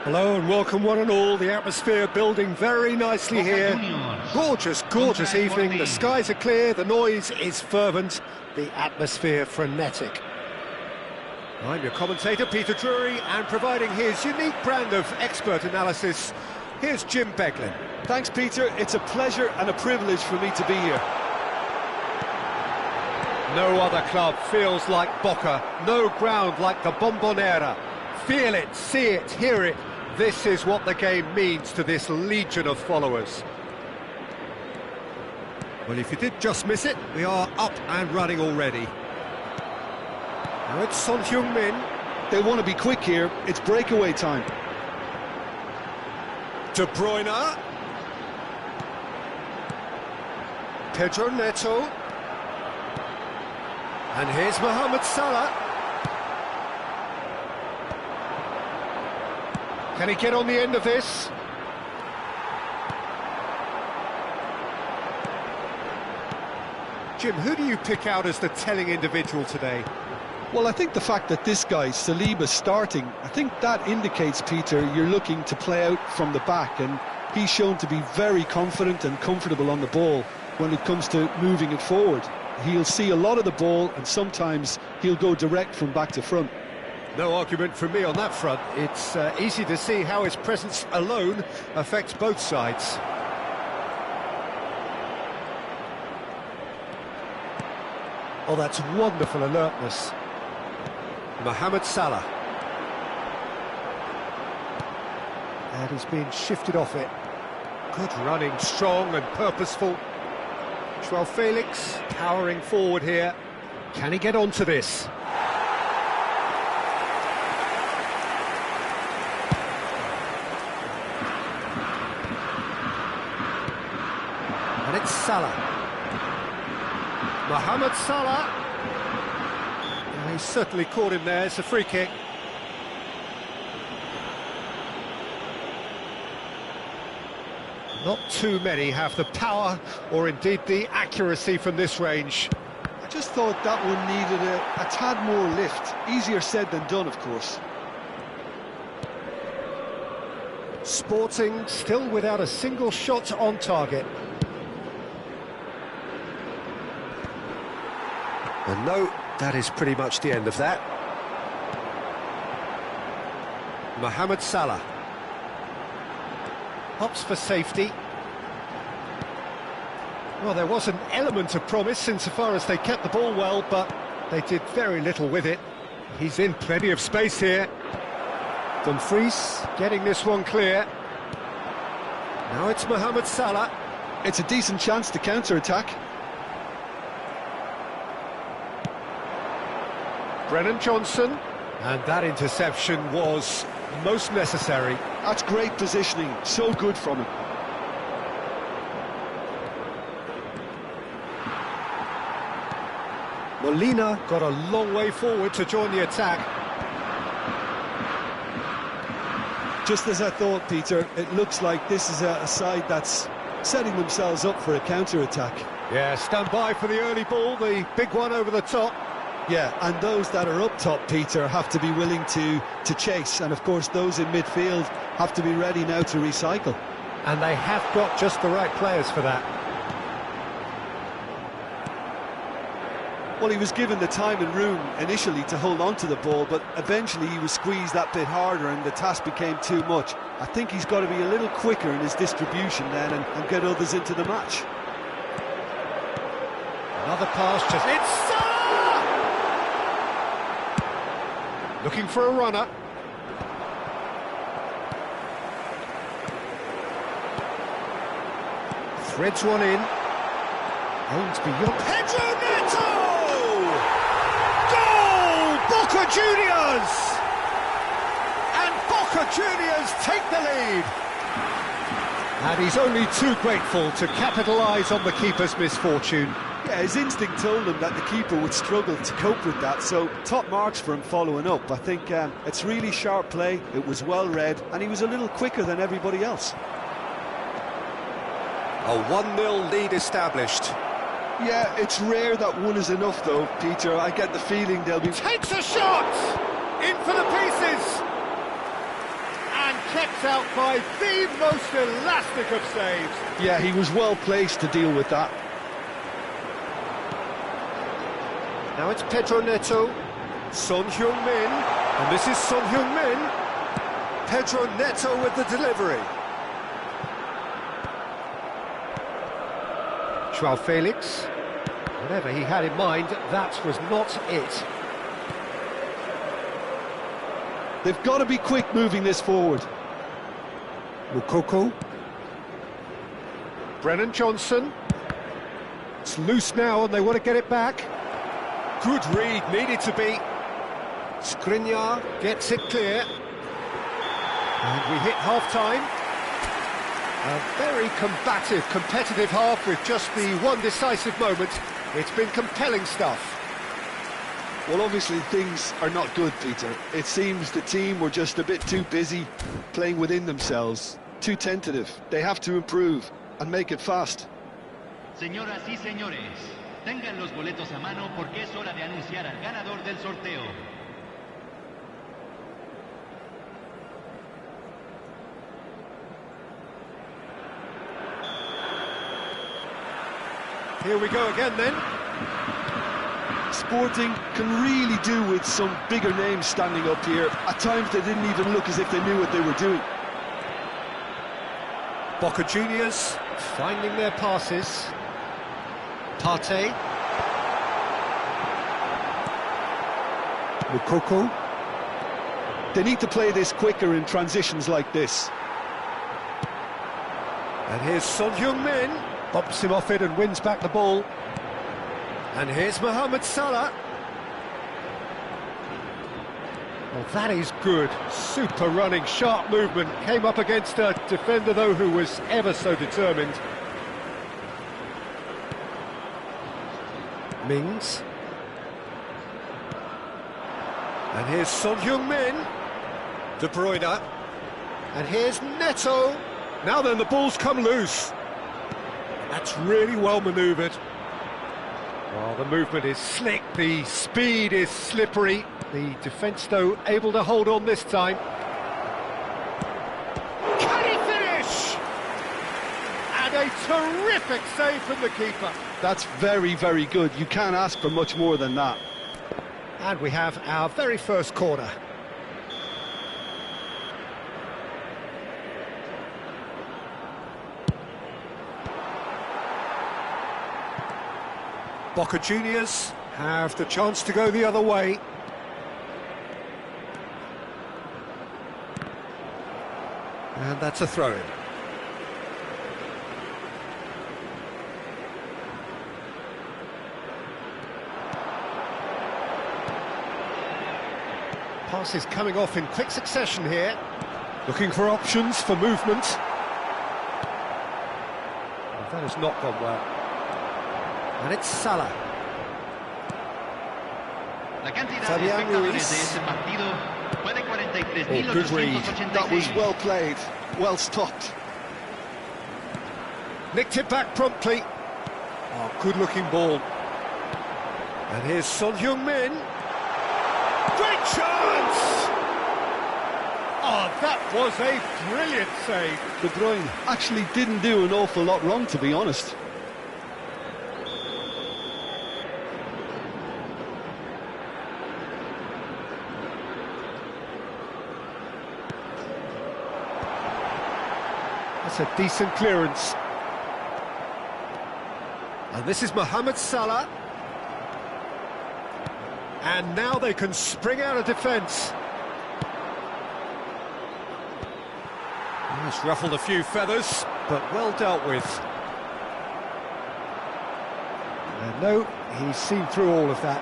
Hello and welcome one and all. The atmosphere building very nicely here. Gorgeous, gorgeous evening. The skies are clear, the noise is fervent, the atmosphere frenetic. I'm your commentator, Peter Drury, and providing his unique brand of expert analysis, here's Jim Beglin. Thanks, Peter. It's a pleasure and a privilege for me to be here. No other club feels like Boca, no ground like the Bombonera. Feel it, see it, hear it. This is what the game means to this legion of followers. Well, if you did just miss it, we are up and running already. Now it's Son Heung-min. They want to be quick here. It's breakaway time. De Bruyne. Pedro Neto. And here's Mohamed Salah. Can he get on the end of this? Jim, who do you pick out as the telling individual today? Well, I think the fact that this guy, Saliba's starting, I think that indicates, Peter, you're looking to play out from the back, and he's shown to be very confident and comfortable on the ball when it comes to moving it forward. He'll see a lot of the ball, and sometimes he'll go direct from back to front. No argument from me on that front. It's easy to see how his presence alone affects both sides. Oh, that's wonderful alertness. Mohamed Salah. And he's been shifted off it. Good running, strong and purposeful. Joao Felix powering forward here. Can he get onto this? And it's Salah. Mohamed Salah. And he's certainly caught him there. It's a free kick. Not too many have the power or indeed the accuracy from this range. I just thought that one needed a tad more lift. Easier said than done, of course. Sporting still without a single shot on target. And no, that is pretty much the end of that. Mohamed Salah. Opts for safety. Well, there was an element of promise insofar as they kept the ball well, but they did very little with it. He's in plenty of space here. Dumfries getting this one clear. Now it's Mohamed Salah. It's a decent chance to counter-attack. Brennan Johnson. And that interception was most necessary. That's great positioning, so good from him. Molina got a long way forward to join the attack. Just as I thought, Peter, it looks like this is a side that's setting themselves up for a counter-attack. Yeah, stand by for the early ball, the big one over the top. Yeah, and those that are up top, Peter, have to be willing to chase. And, of course, those in midfield have to be ready now to recycle. And they have got just the right players for that. Well, he was given the time and room initially to hold on to the ball, but eventually he was squeezed that bit harder and the task became too much. I think he's got to be a little quicker in his distribution then and get others into the match. Another pass, just... It's Salah! Looking for a runner. Threads one in. Owns beyond... Pedro Neto! Boca Juniors! And Boca Juniors take the lead. And he's only too grateful to capitalise on the keeper's misfortune. Yeah, his instinct told him that the keeper would struggle to cope with that, so top marks for him following up. I think it's really sharp play, it was well read, and he was a little quicker than everybody else. A 1-0 lead established. Yeah, it's rare that one is enough though, Peter. I get the feeling they'll be... Takes a shot! In for the pieces! And kept out by the most elastic of saves. Yeah, he was well placed to deal with that. Now it's Pedro Neto. Son Heung-min. And this is Son Heung-min. Pedro Neto with the delivery. Joao Felix, whatever he had in mind, that was not it. They've got to be quick moving this forward. Mukoko. Brennan Johnson. It's loose now and they want to get it back. Good read, needed to be. Skriniar gets it clear. And we hit half-time. A very combative, competitive half with just the one decisive moment. It's been compelling stuff. Well, obviously things are not good, Peter. It seems the team were just a bit too busy playing within themselves, too tentative. They have to improve and make it fast. Señoras y señores, tengan los boletos a mano porque es hora de anunciar al ganador del sorteo. Here we go again then. Sporting can really do with some bigger names standing up here. At times they didn't even look as if they knew what they were doing. Boca Juniors finding their passes. Partey. Mukoko. They need to play this quicker in transitions like this. And here's Son Heung-min. Bumps him off it and wins back the ball. And here's Mohamed Salah. Well, that is good. Super running, sharp movement. Came up against a defender, though, who was ever so determined. Mings. And here's Son Heung-min. De Bruyne. And here's Neto. Now then, the ball's come loose. That's really well manoeuvred. Well, the movement is slick, the speed is slippery. The defence, though, able to hold on this time. Can he finish? And a terrific save from the keeper. That's very, very good. You can't ask for much more than that. And we have our very first corner. Boca Juniors have the chance to go the other way. And that's a throw-in. Passes coming off in quick succession here. Looking for options for movement. Well, that has not gone well. And it's Salah. La cantidad de espectadores de este partido fue de 43.886. That was well played, well stopped. Nicked it back promptly. Oh, good-looking ball. And here's Son Heung-min. Great chance! Oh, that was a brilliant save. De Bruyne actually didn't do an awful lot wrong, to be honest. That's a decent clearance. And this is Mohamed Salah. And now they can spring out of defence. He's ruffled a few feathers, but well dealt with. And no, he's seen through all of that.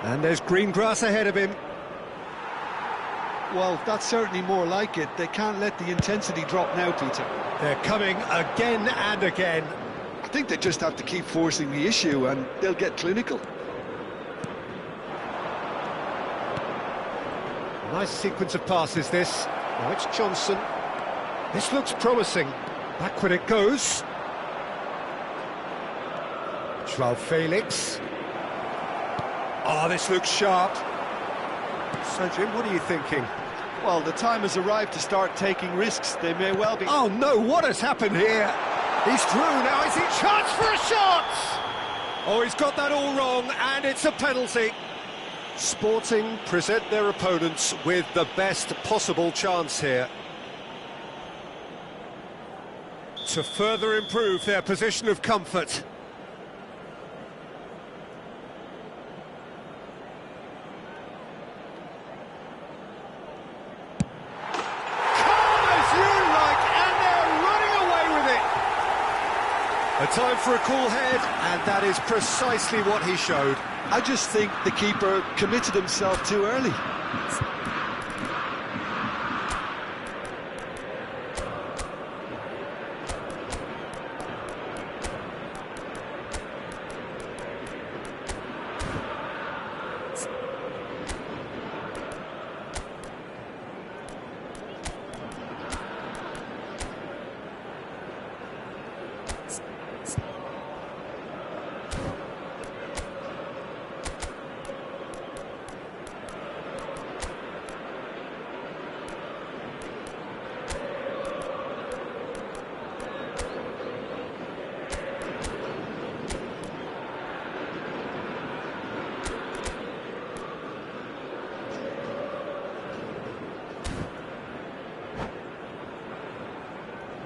And there's green grass ahead of him. Well, that's certainly more like it. They can't let the intensity drop now, Peter. They're coming again and again. I think they just have to keep forcing the issue and they'll get clinical. Nice sequence of passes, this. Now it's Johnson. This looks promising. Backward it goes. Joao Felix. Oh, this looks sharp. So, Jim, what are you thinking? Well, the time has arrived to start taking risks. They may well be... Oh, no, what has happened here? He's through now. Is he chance for a shot? Oh, he's got that all wrong, and it's a penalty. Sporting present their opponents with the best possible chance here to further improve their position of comfort. A time for a cool head, and that is precisely what he showed. I just think the keeper committed himself too early.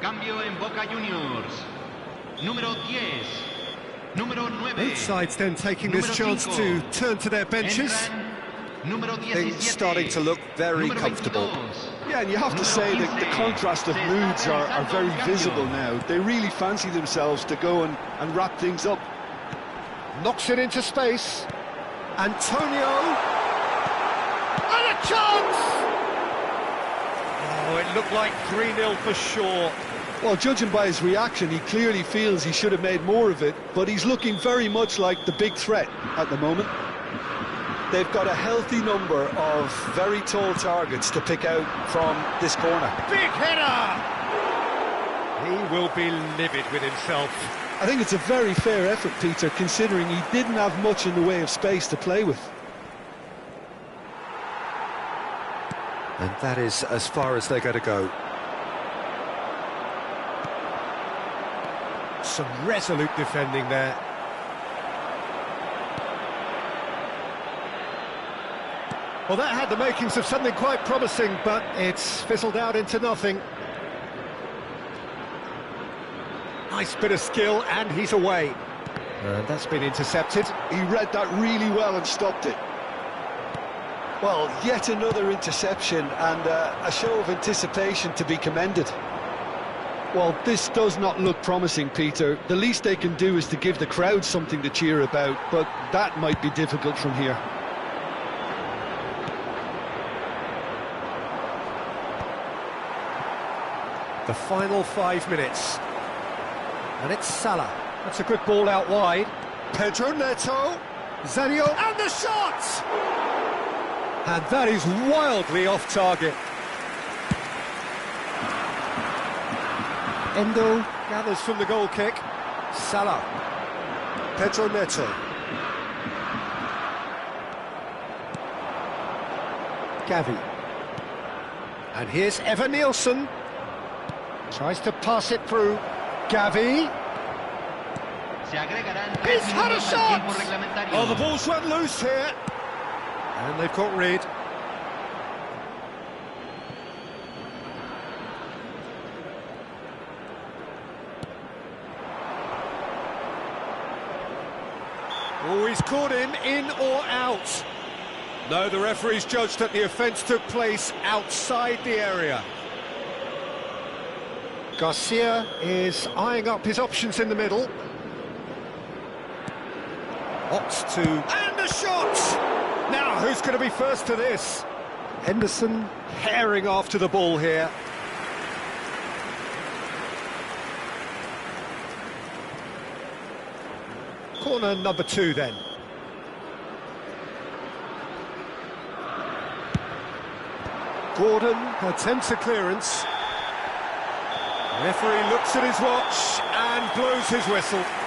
Cambio en Boca Juniors. Número 10. Número 9. Both sides then taking this chance to turn to their benches. Things starting to look very comfortable. Yeah, and you have to say that the contrast of moods are very visible now. They really fancy themselves to go and wrap things up. Knocks it into space. Antonio. And a chance! Oh, it looked like 3-0 for sure. Well, judging by his reaction, he clearly feels he should have made more of it, but he's looking very much like the big threat at the moment. They've got a healthy number of very tall targets to pick out from this corner. Big header! He will be livid with himself. I think it's a very fair effort, Peter, considering he didn't have much in the way of space to play with. And that is as far as they're going to go. Some resolute defending there. Well, that had the makings of something quite promising, but it's fizzled out into nothing. Nice bit of skill, and he's away. And that's been intercepted. He read that really well and stopped it. Well, yet another interception and a show of anticipation to be commended. Well, this does not look promising, Peter. The least they can do is to give the crowd something to cheer about, but that might be difficult from here. The final 5 minutes. And it's Salah. That's a good ball out wide. Pedro Neto. Zanio, and the shot! And that is wildly off target. Endo gathers from the goal kick. Salah. Pedro Neto. Gavi. And here's Evan Nielsen. Tries to pass it through. Gavi. He's had a shot! Oh, the ball's run loose here. And they've got rid. Oh, he's caught him in or out. No, the referee's judged that the offence took place outside the area. Garcia is eyeing up his options in the middle. Opts to... and a shot! Now, who's going to be first to this? Henderson herring after the ball here. Corner number 2 then. Gordon attempts a clearance. Referee looks at his watch and blows his whistle.